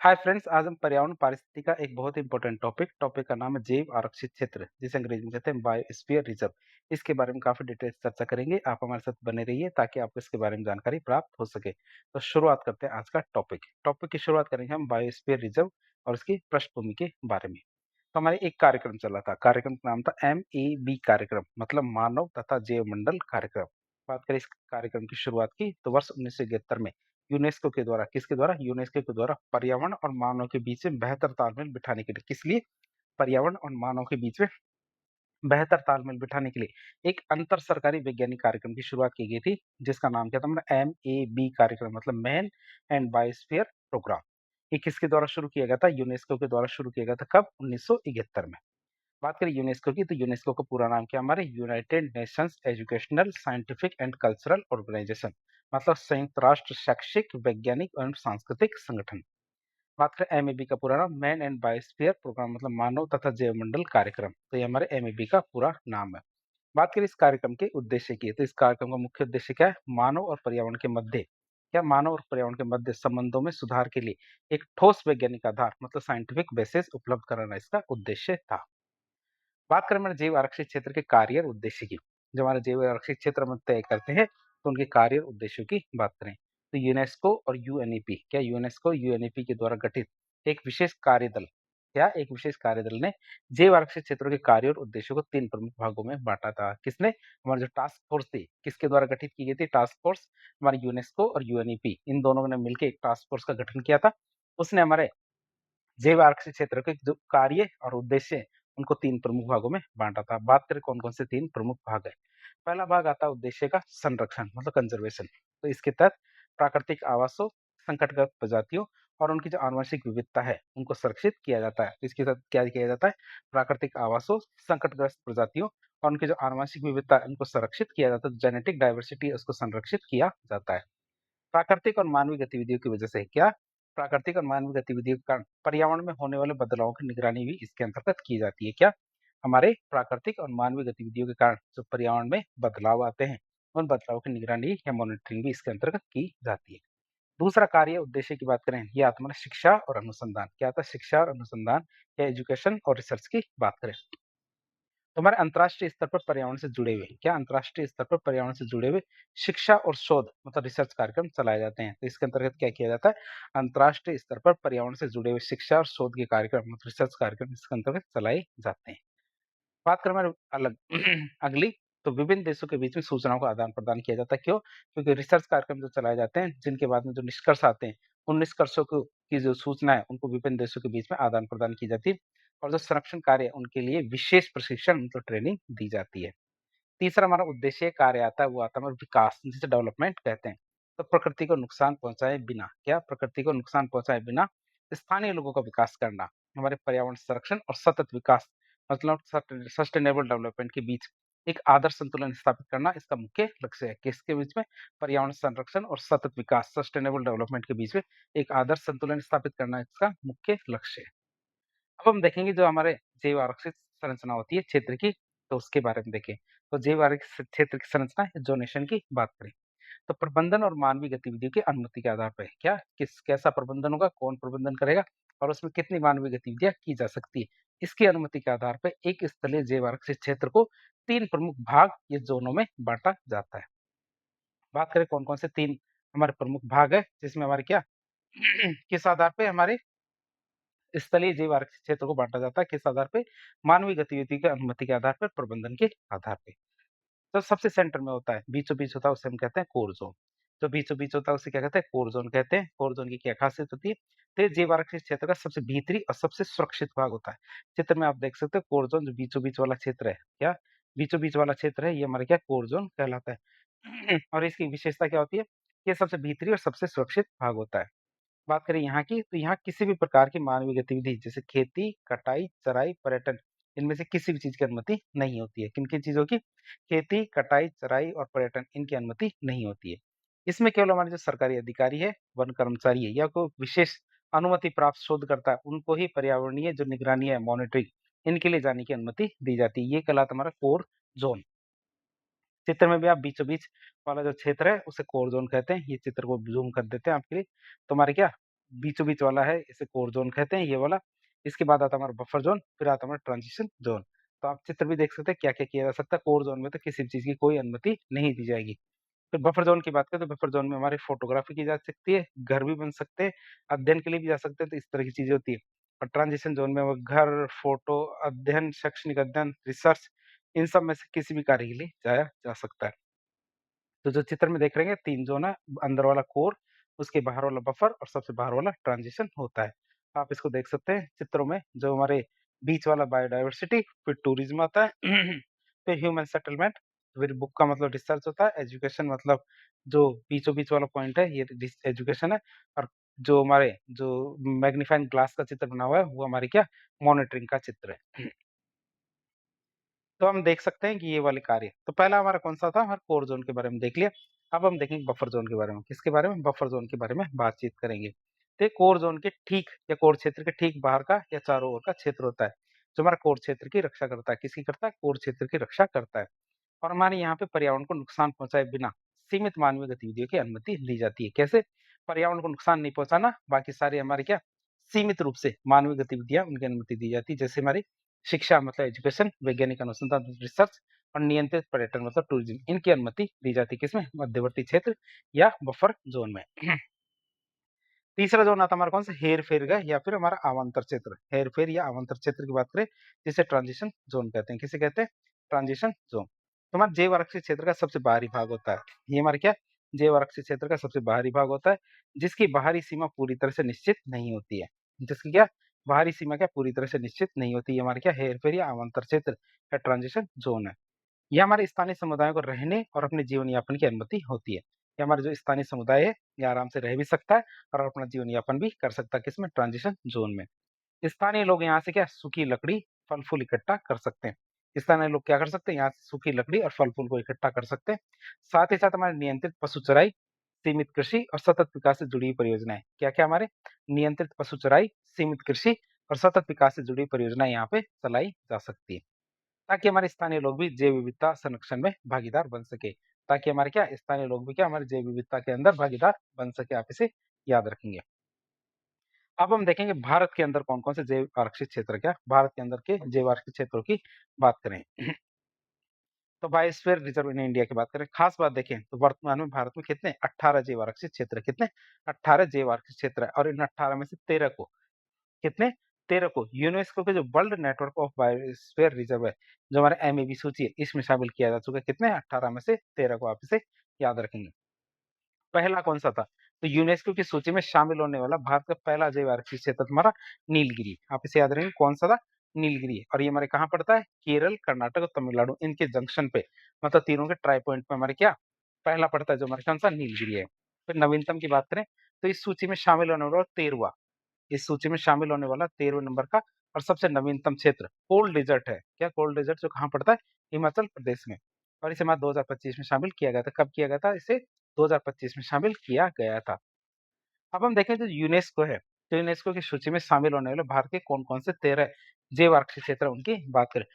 Hi friends, आज हम पर्यावरण पारिस्थितिकी का एक बहुत इंपॉर्टेंट टॉपिक का नाम है जैव आरक्षित क्षेत्र, जिसे अंग्रेजी में कहते हैं बायोस्फीयर रिजर्व। इसके बारे में काफी डिटेल चर्चा करेंगे। आप हमारे साथ बने रहिए ताकि आपको इसके बारे में जानकारी प्राप्त हो सके। तो शुरुआत करते हैं आज का टॉपिक की शुरुआत करेंगे हम बायोस्फीयर रिजर्व और उसकी पृष्ठभूमि के बारे में। तो हमारे एक कार्यक्रम चला था, कार्यक्रम का नाम था MEB कार्यक्रम, मतलब मानव तथा जैव मंडल कार्यक्रम। बात करें इस कार्यक्रम की शुरुआत की तो वर्ष 1971 में यूनेस्को के द्वारा, किसके द्वारा? यूनेस्को के द्वारा पर्यावरण और मानव के बीच में बेहतर तालमेल बिठाने के लिए, किस लिए? पर्यावरण और मानव के बीच में बेहतर तालमेल बिठाने के लिए एक अंतर सरकारी वैज्ञानिक कार्यक्रम की शुरुआत की गई थी, जिसका नाम क्या था? हमारा MEB कार्यक्रम, मतलब मैन एंड बायोस्फीयर प्रोग्राम। ये किसके द्वारा शुरू किया गया था? यूनेस्को के द्वारा शुरू किया गया था। कब? 1971 में। बात करें यूनेस्को की, तो यूनेस्को का पूरा नाम क्या? हमारे United Nations Educational Scientific and Cultural Organization, मतलब संयुक्त राष्ट्र शैक्षिक वैज्ञानिक एवं सांस्कृतिक संगठन। बात करें MEB का पूरा नाम, मैन एंड बायोस्फीयर प्रोग्राम, मतलब मानव तथा जैव मंडल कार्यक्रम। तो ये हमारे MEB का पूरा नाम है। बात करें इस कार्यक्रम के उद्देश्य की, तो इस कार्यक्रम का मुख्य उद्देश्य क्या है? मानव और पर्यावरण के मध्य, क्या मानव और पर्यावरण के मध्य संबंधों में सुधार के लिए एक ठोस वैज्ञानिक आधार, मतलब साइंटिफिक बेसिस उपलब्ध कराना इसका उद्देश्य था। बात करें हमारे जैव आरक्षित क्षेत्र के कार्य और उद्देश्य की, जो हमारे जैव आरक्षित क्षेत्र हम तय करते हैं, तो उनके कार्य और उद्देश्यों की बात करें तो यूनेस्को और यूएनईपी, क्या यूनेस्को यूएनईपी के द्वारा गठित एक विशेष कार्यदल, क्या एक विशेष कार्यदल ने जैव आरक्षित क्षेत्रों के कार्य और उद्देश्यों को 3 प्रमुख भागों में बांटा था। किसने? हमारी जो टास्क फोर्स थी, किसके द्वारा गठित की गई थी टास्क फोर्स? हमारे यूनेस्को और यूएनईपी, इन दोनों ने मिलकर एक टास्क फोर्स का गठन किया था। उसने हमारे जैव आरक्षित क्षेत्र के जो कार्य और उद्देश्य हैं, उनको 3 प्रमुख भागों में बाँटा था। बात करें कौन-कौन से 3 प्रमुख भाग हैं। पहला भाग आता है उद्देश्य का संरक्षण, मतलब कंजर्वेशन। तो इसके तहत प्राकृतिक आवासों, संकटग्रस्त प्रजातियों और उनकी जो आनुवंशिक विविधता है, उनको संरक्षित किया जाता है। इसके तहत क्या किया जाता है? प्राकृतिक आवासों, संकटग्रस्त प्रजातियों और उनकी जो आनुवंशिक विविधता है, उनको संरक्षित किया जाता है। जेनेटिक डाइवर्सिटी है, उसको संरक्षित किया जाता है। प्राकृतिक और मानवीय गतिविधियों की वजह से, क्या? प्राकृतिक और मानवीय गतिविधियों के कारण पर्यावरण में होने वाले बदलावों की निगरानी भी इसके अंतर्गत की जाती है। क्या? हमारे प्राकृतिक और मानवीय गतिविधियों के कारण जो पर्यावरण में बदलाव आते हैं, उन बदलावों की निगरानी या मॉनिटरिंग भी इसके अंतर्गत की जाती है। दूसरा कार्य उद्देश्य की बात करें, ये आता है हमारा शिक्षा और अनुसंधान। क्या आता है? शिक्षा और अनुसंधान या एजुकेशन और रिसर्च की बात करें तो हमारे अंतर्राष्ट्रीय स्तर पर पर्यावरण से जुड़े हुए, क्या अंतर्राष्ट्रीय स्तर पर पर्यावरण से जुड़े हुए शिक्षा और शोध, मतलब रिसर्च कार्यक्रम चलाए जाते हैं। तो इसके अंतर्गत क्या किया जाता है? अंतर्राष्ट्रीय स्तर पर पर्यावरण से जुड़े हुए शिक्षा और शोध के कार्यक्रम, मतलब रिसर्च कार्यक्रम इसके अंतर्गत चलाए जाते हैं। बात करें हमारे अलग अगली, तो विभिन्न देशों के बीच में सूचनाओं का आदान प्रदान किया जाता है। क्यों? क्योंकि रिसर्च कार्यक्रम जो चलाए जाते हैं, जिनके बाद में जो निष्कर्ष आते हैं, उन निष्कर्षों को की जो सूचना है, उनको विभिन्न देशों के बीच में आदान प्रदान की जाती है। और जो संरक्षण कार्य है, उनके लिए विशेष प्रशिक्षण, मतलब ट्रेनिंग दी जाती है। तीसरा हमारा उद्देश्य कार्य आता है, वो आता है हमारा विकास, जिसे डेवलपमेंट कहते हैं। तो प्रकृति को नुकसान पहुंचाए बिना, क्या प्रकृति को नुकसान पहुंचाए बिना स्थानीय लोगों का विकास करना, हमारे पर्यावरण संरक्षण और सतत विकास, मतलब सस्टेनेबल डेवलपमेंट के बीच एक आदर्श संतुलन स्थापित करना इसका मुख्य लक्ष्य है। किसके बीच में? पर्यावरण संरक्षण और सतत विकास, सस्टेनेबल डेवलपमेंट के बीच में एक आदर्श संतुलन स्थापित करना इसका मुख्य लक्ष्य है। अब हम देखेंगे जो हमारे जैव आरक्षित संरचना होती है क्षेत्र की, तो उसके बारे में देखें। तो जैव आरक्षित क्षेत्र की संरचना जोनेशन की बात करें तो प्रबंधन और मानवीय गतिविधियों की अनुमति के आधार पर है। क्या? किस कैसा प्रबंधन होगा, कौन प्रबंधन करेगा और उसमें कितनी मानवीय गतिविधियां की जा सकती है, इसकी अनुमति के आधार पर एक स्थलीय जैव आरक्षित क्षेत्र को 3 प्रमुख भाग या जोनों में बांटा जाता है। बात करें कौन कौन से 3 हमारे प्रमुख भाग है, जिसमें हमारे क्या किस आधार पे हमारे स्थलीय जैव आरक्षित क्षेत्र को बांटा जाता है, किस आधार पे? मानवीय गतिविधि की अनुमति के आधार पर, प्रबंधन के आधार पे। तो सबसे सेंटर में होता है, बीचों-बीच होता है, उसे हम कहते हैं कोर ज़ोन। जो बीचों-बीच होता है उसे क्या कहते हैं? कोर ज़ोन कहते हैं। कोर ज़ोन की क्या खासियत होती है? तो ये जैव आरक्षित क्षेत्र का सबसे भीतरी और सबसे सुरक्षित भाग होता है। चित्र में आप देख सकते हो कोर ज़ोन जो बीचों-बीच वाला क्षेत्र है, क्या? बीचों-बीच वाला क्षेत्र है, ये हमारा क्या कोर ज़ोन कहलाता है। और इसकी विशेषता क्या होती है? ये सबसे भीतरी और सबसे सुरक्षित भाग होता है। बात करें यहाँ की, तो यहाँ किसी भी प्रकार की मानवीय गतिविधि जैसे खेती, कटाई, चराई, पर्यटन, इनमें से किसी भी चीज़ की अनुमति नहीं होती है। किन-किन चीज़ों की? खेती, कटाई, चराई और पर्यटन, इनकी अनुमति नहीं होती है। इसमें केवल हमारे जो सरकारी अधिकारी है, वन कर्मचारी है या कोई विशेष अनुमति प्राप्त शोधकर्ता है, उनको ही पर्यावरणीय जो निगरानी है, मॉनिटरिंग, इनके लिए जाने की अनुमति दी जाती है। ये कहलाता है हमारा कोर ज़ोन। चित्र में भी आप बीचों-बीच वाला जो क्षेत्र है, उसे कोर ज़ोन कहते हैं। ये चित्र को ज़ूम कर देते हैं आपके लिए। तो हमारे क्या बीचों-बीच वाला है, इसे कोर ज़ोन कहते हैं ये वाला। इसके बाद आता है हमारा बफर ज़ोन, फिर आता है हमारा ट्रांज़िशन ज़ोन। तो आप चित्र भी देख सकते हैं क्या-क्या किया जा सकता है। कोर ज़ोन में तो किसी भी चीज़ की कोई अनुमति नहीं दी जाएगी। फिर बफर ज़ोन की बात करें तो बफर ज़ोन में हमारी फ़ोटोग्राफ़ी की जा सकती है, घर भी बन सकते हैं, अध्ययन के लिए भी जा सकते हैं, तो इस तरह की चीज़ें होती हैं। और ट्रांज़िशन ज़ोन में वो घर, फ़ोटो, अध्ययन, शैक्षणिक अध्ययन, रिसर्च इन सब में से किसी भी कार्य के लिए जाया जा सकता है। तो जो चित्र में देख रहे हैं 3 ज़ोन है, अंदर वाला कोर, उसके बाहर वाला बफर और सबसे बाहर वाला ट्रांज़िशन होता है। आप इसको देख सकते हैं चित्रों में जो हमारे बीच वाला बायोडायवर्सिटी, फिर टूरिज़्म आता है, फिर ह्यूमन सेटलमेंट, फिर बुक का मतलब रिसर्च होता है, एजुकेशन मतलब जो बीचों-बीच वाला पॉइंट है ये डिस एजुकेशन है और जो हमारे जो मैग्नीफाइंग ग्लास का चित्र बना हुआ है वो हमारी क्या मॉनिटरिंग का चित्र है। तो हम देख सकते हैं कि ये वाले कार्य तो पहला हमारा कौन-सा था? हमारा कोर ज़ोन के बारे में देख लिया। अब हम देखेंगे बफर ज़ोन के बारे में। किसके बारे में? बफर ज़ोन के बारे में बातचीत करेंगे। तो ये कोर ज़ोन के ठीक या कोर क्षेत्र के ठीक बाहर का या चारों ओर का क्षेत्र होता है, जो हमारा कोर क्षेत्र की रक्षा करता है। किसकी करता है? कोर क्षेत्र की रक्षा करता है। और हमारे यहाँ पे पर्यावरण को नुकसान पहुँचाए बिना सीमित मानवीय गतिविधियों की अनुमति दी जाती है। कैसे? पर्यावरण को नुकसान नहीं पहुँचाना, बाकी सारी हमारी क्या सीमित रूप से मानवीय गतिविधियाँ उनकी अनुमति दी जाती है। जैसे हमारी शिक्षा मतलब एजुकेशन, वैज्ञानिक अनुसंधान रिसर्च और नियंत्रित पर्यटन मतलब टूरिज्म इनकी अनुमति दी जाती है किसमें? मध्यवर्ती क्षेत्र या बफर ज़ोन में। तीसरा ज़ोन आता है हमारा कौन-सा? हेर-फेर का या फिर हमारा अवांतर क्षेत्र। हेर-फेर या अवांतर क्षेत्र की बात करें, जिसे ट्रांज़िशन ज़ोन कहते हैं। किसे कहते हैं? Transition zone. तो हमारा जैव आरक्षित क्षेत्र का सबसे बाहरी भाग होता है। ये हमारा क्या? जैव आरक्षित क्षेत्र का सबसे बाहरी भाग होता है, जिसकी बाहरी सीमा पूरी तरह से निश्चित नहीं होती है। जिसकी क्या? बाहरी सीमा क्या पूरी तरह से निश्चित नहीं होती। ये हमारा क्या? हेर-फेर या अवांतर क्षेत्र या ट्रांज़िशन ज़ोन है। ये हमारे स्थानीय समुदायों को रहने और अपने जीवन यापन की अनुमति होती है। ये हमारा जो स्थानीय समुदाय है, ये आराम से रह भी सकता है और अपना जीवन यापन भी कर सकता है किसमें? ट्रांज़िशन ज़ोन में। स्थानीय लोग यहाँ से क्या सूखी लकड़ी, फल-फूल इकट्ठा कर सकते हैं। स्थानीय लोग क्या कर सकते हैं? यहाँ से सूखी लकड़ी और फल-फूल को इकट्ठा कर सकते हैं। साथ ही साथ हमारे नियंत्रित पशु चराई, सीमित कृषि और सतत विकास से जुड़ी हुई परियोजनाएँ। क्या-क्या हमारे? नियंत्रित पशु चराई, सीमित कृषि और सतत विकास से जुड़ी परियोजनाएँ यहाँ पे चलाई जा सकती है। ताकि हमारे स्थानीय लोग भी जैव विविधता संरक्षण में भागीदार बन सके। ताकि हमारे क्या स्थानीय लोग भी क्या हमारे जैव विविधता के अंदर भागीदार बन सके। आप इसे याद रखेंगे। अब हम देखेंगे भारत के अंदर कौन-कौन से जैव आरक्षित क्षेत्र क्या भारत के अंदर के जैव आरक्षित क्षेत्रों की बात करें। तो बायोस्फीयर रिजर्व इन इंडिया की बात करें, खास बात देखें तो वर्तमान में भारत में कितने 18 जैव आरक्षित क्षेत्र है। कितने? 18 जैव आरक्षित क्षेत्र है और इन 18 में से 13 को कितने? 13 को यूनेस्को के जो world network of biosphere reserve है, जो हमारे एमएबी सूची है, इसमें शामिल किया जा चुका है। कितने? 18 में से 13 को आप इसे याद रखेंगे। पहला कौन-सा था? तो यूनेस्को की सूची में शामिल होने वाला भारत का पहला जैव आरक्षित क्षेत्र तुम्हारा नीलगिरी। आप इसे याद रखेंगे कौन-सा था? नीलगिरी और ये हमारे कहाँ पड़ता है? केरल, कर्नाटक और तमिलनाडु इनके जंक्शन पे मतलब तीनों के ट्राई पॉइंट पे हमारे क्या पहला पड़ता है जो हमारे कौन-सा? नीलगिरी है। फिर नवीनतम की बात करें तो इस सूची में शामिल होने वाला 13वां इस सूची में शामिल होने वाला 13वें नंबर का और सबसे नवीनतम क्षेत्र कोल्ड डेजर्ट है। क्या कोल्ड डेजर्ट जो कहाँ पड़ता है? हिमाचल प्रदेश में और इसे हमारा 2025 में शामिल किया गया था। कब किया गया था? इसे 2025 में शामिल किया गया था। अब हम देखें जो यूनेस्को है, तो यूनेस्को की सूची में शामिल होने वाले भारत के कौन-कौन से 13 जैव आरक्षित क्षेत्र हैं उनकी बात करें।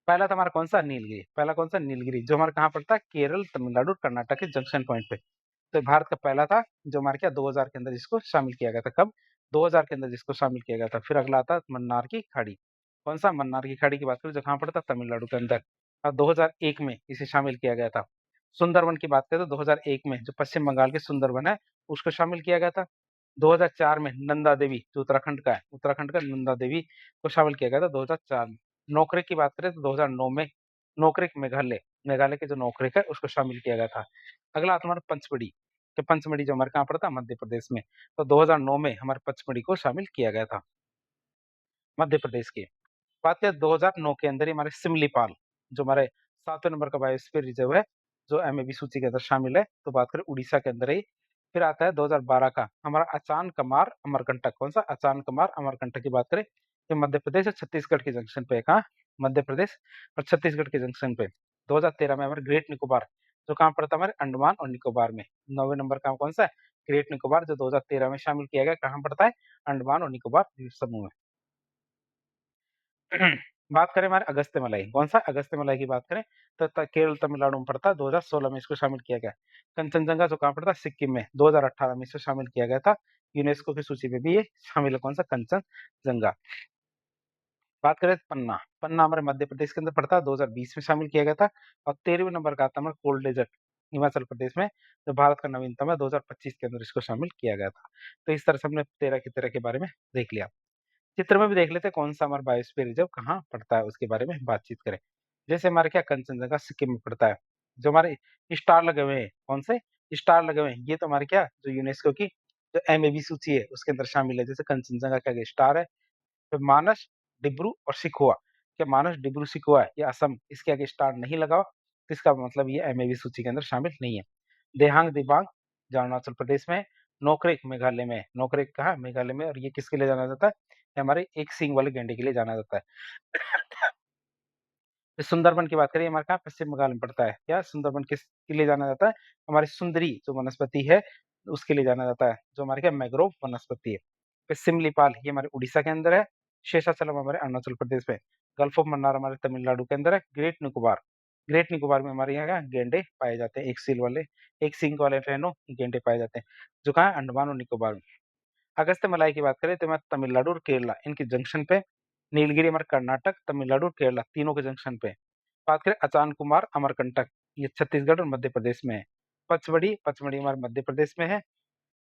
पहला था हमारा कौन-सा? नीलगिरी। पहला कौन-सा? नीलगिरी जो हमारा कहाँ पड़ता है? केरल, तमिलनाडु, कर्नाटक के जंक्शन पॉइंट पे। तो भारत का पहला था जो हमारे क्या 2000 के अंदर जिसको शामिल किया गया था। कब? 2000 के अंदर जिसको शामिल किया गया था। फिर अगला आता है मन्नार की खाड़ी। कौन-सा? मन्नार की खाड़ी की बात करें जो कहाँ पड़ता है? तमिलनाडु के अंदर और 2001 में इसे शामिल किया गया था। सुंदरवन की बात करें तो 2001 में जो पश्चिम बंगाल के सुंदरवन है, उसको शामिल किया गया था। 2004 में नंदा देवी जो उत्तराखंड का है, उत्तराखंड का नंदा देवी को शामिल किया गया था 2004 में। नोकरेक की बात करें तो 2009 में नोकरेक मेघालय, मेघालय के जो नोकरेक है उसको शामिल किया गया था। अगला आता है हमारा पंचमढ़ी, तो पंचमढ़ी जो हमारे कहाँ पड़ता है? मध्य प्रदेश में। तो 2009 में हमारे पचमढ़ी को शामिल किया गया था, मध्य प्रदेश के। बात करें 2009 के अंदर ही हमारे सिमलीपाल, जो हमारे 7वें नंबर का बायोस्फीयर रिजर्व है, जो एमएबी सूची के अंदर शामिल है। तो बात करें उड़ीसा के अंदर ही। फिर आता है 2012 का हमारा अचान कमार अमरकंटक। कौन-सा? अचान कमार अमरकंटक की बात करें, ये मध्य प्रदेश और छत्तीसगढ़ के जंक्शन पे है। कहाँ? मध्य प्रदेश और छत्तीसगढ़ के जंक्शन पे। 2013 में हमारे ग्रेट निकोबार, जो कहाँ पड़ता है? हमारे अंडमान और निकोबार में। 9वें नंबर का कौन-सा है? ग्रेट निकोबार जो 2013 में शामिल किया गया, कहाँ पड़ता है? अंडमान और निकोबार द्वीप समूह में। बात करें हमारे अगस्त्यमलाई, कौन-सा अगस्त्यमलाई की बात करें तो केरल तमिलनाडु में पड़ता है, 2016 में इसको शामिल किया गया। कंचनजंगा जो कहाँ पड़ता है? सिक्किम में, 2018 में इसे शामिल किया गया था। यूनेस्को की सूची में भी ये शामिल है, कौन-सा? कंचनजंगा। बात करें पन्ना, पन्ना हमारे मध्य प्रदेश के अंदर पड़ता है, 2020 में शामिल किया गया था और 13वें नंबर का आता है हमारा कोल्ड डेज़र्ट, हिमाचल प्रदेश में, जो भारत का नवीनतम है, 2025 के अंदर इसको शामिल किया गया था। तो इस तरह से हमने 13 की तरह के बारे में देख लिया। चित्र में भी देख लेते हैं कौन-सा हमारा बायोस्फीयर रिजर्व कहाँ पड़ता है, उसके बारे में बातचीत करें। जैसे हमारे क्या कंचनजंगा सिक्किम में पड़ता है, जो हमारे स्टार लगे हुए हैं, कौन से? स्टार लगे हुए हैं, ये तो हमारे क्या जो यूनेस्को की जो एमएबी सूची है, उसके अंदर शामिल है। जैसे कंचनजंगा के आगे स्टार है, फिर मानस, डिब्रू और सिखोवा। क्या मानस, डिब्रू, सिखोवा है, ये असम, इसके आगे स्टार नहीं लगा हो, तो इसका मतलब ये एमएबी सूची के अंदर शामिल नहीं है। देहांग दिबांग, जो अरुणाचल प्रदेश में है, नोकरेक मेघालय में है। नोकरेक कहाँ? मेघालय में, और ये किसके लिए जाना जाता है? ये हमारे एक सींग वाले गैंडे के लिए जाना जाता है। फिर सुंदरबन की बात करें, हमारे कहाँ? पश्चिम बंगाल में पड़ता है। क्या सुंदरबन किसके लिए जाना जाता है? हमारी सुंदरी जो वनस्पति है, उसके लिए जाना जाता है, जो हमारे क्या मैंग्रोव वनस्पति है। फिर सिमलीपाल, ये हमारे उड़ीसा के अंदर है। शेषाचलम हमारे अरुणाचल प्रदेश में। गल्फ ऑफ मन्नार हमारे तमिलनाडु के अंदर है। ग्रेट निकोबार, ग्रेट निकोबार में हमारे यहाँ क्या गैंडे पाए जाते हैं, एक सींग वाले रैनो गैंडे पाए जाते हैं, जो कहाँ है? अंडमान और निकोबार में। अगस्त्यमलाई की बात करें तो हमारे तमिलनाडु और केरला इनके जंक्शन पे, नीलगिरी हमारे कर्नाटक, तमिलनाडु और केरला तीनों के जंक्शन पे। बात करें अचान कुमार अमरकंटक, ये छत्तीसगढ़ और मध्य प्रदेश में है। पचमढ़ी, पचमढ़ी हमारे मध्य प्रदेश में है।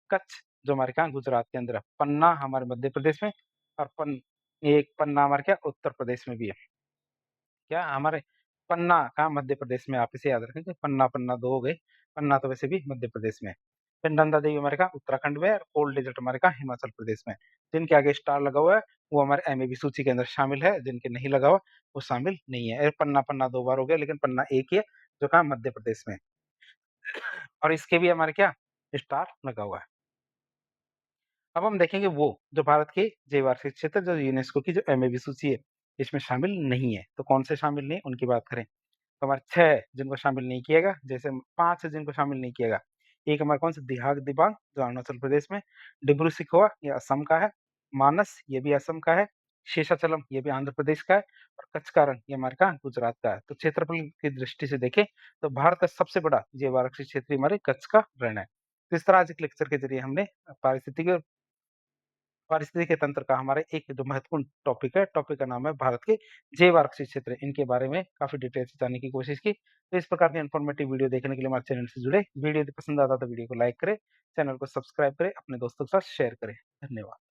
कच्छ जो हमारे कहाँ गुजरात के अंदर है। पन्ना हमारे मध्य प्रदेश में, और एक पन्ना हमारे क्या उत्तर प्रदेश में भी है। क्या हमारे पन्ना कहाँ? मध्य प्रदेश में, आप इसे याद रखेंगे। पन्ना पन्ना दो हो गए। पन्ना तो वैसे भी मध्य प्रदेश में है। फिर नंदा देवी हमारे कहाँ? उत्तराखंड में है, और ओल्ड डेजर्ट हमारे कहाँ? हिमाचल प्रदेश में है। जिनके आगे स्टार लगा हुआ है वो हमारे एमएबी सूची के अंदर शामिल है, जिनके नहीं लगा हुआ वो शामिल नहीं है। पन्ना पन्ना दो बार हो गया, लेकिन पन्ना एक ही है, जो कहाँ? मध्य प्रदेश में है। और इसके भी हमारे क्या स्टार लगा हुआ है। अब हम देखेंगे वो जो भारत के जैव आर्थिक क्षेत्र जो यूनेस्को की जो एमएबी सूची है, इसमें शामिल नहीं है। तो कौन से शामिल नहीं है उनकी बात करें तो हमारे 6 जिनको शामिल नहीं किया गया, जैसे 5 है जिनको शामिल नहीं किया गया। एक हमारा कौन सा दिहाग दिबांग जो अरुणाचल प्रदेश में, डिब्रू सिखोवा ये असम का है, मानस ये भी असम का है, शेषाचलम ये भी आंध्र प्रदेश का है, और कचकारण ये हमारे कहाँ गुजरात का है। तो क्षेत्रफल की दृष्टि से देखें तो भारत का सबसे बड़ा जैव आरक्षित क्षेत्र हमारे कच्छ का रण है। तो इस तरह आज के लेक्चर के जरिए हमने पारिस्थितिकी और पारिस्थितिकी तंत्र का हमारा एक जो महत्वपूर्ण टॉपिक है, टॉपिक का नाम है भारत के जैव आरक्षित क्षेत्र, इनके बारे में काफ़ी डिटेल से जानने की कोशिश की। तो इस प्रकार की इन्फॉर्मेटिव वीडियो देखने के लिए हमारे चैनल से जुड़े। वीडियो यदि पसंद आता है तो वीडियो को लाइक करें, चैनल को सब्सक्राइब करें, अपने दोस्तों के साथ शेयर करें। धन्यवाद।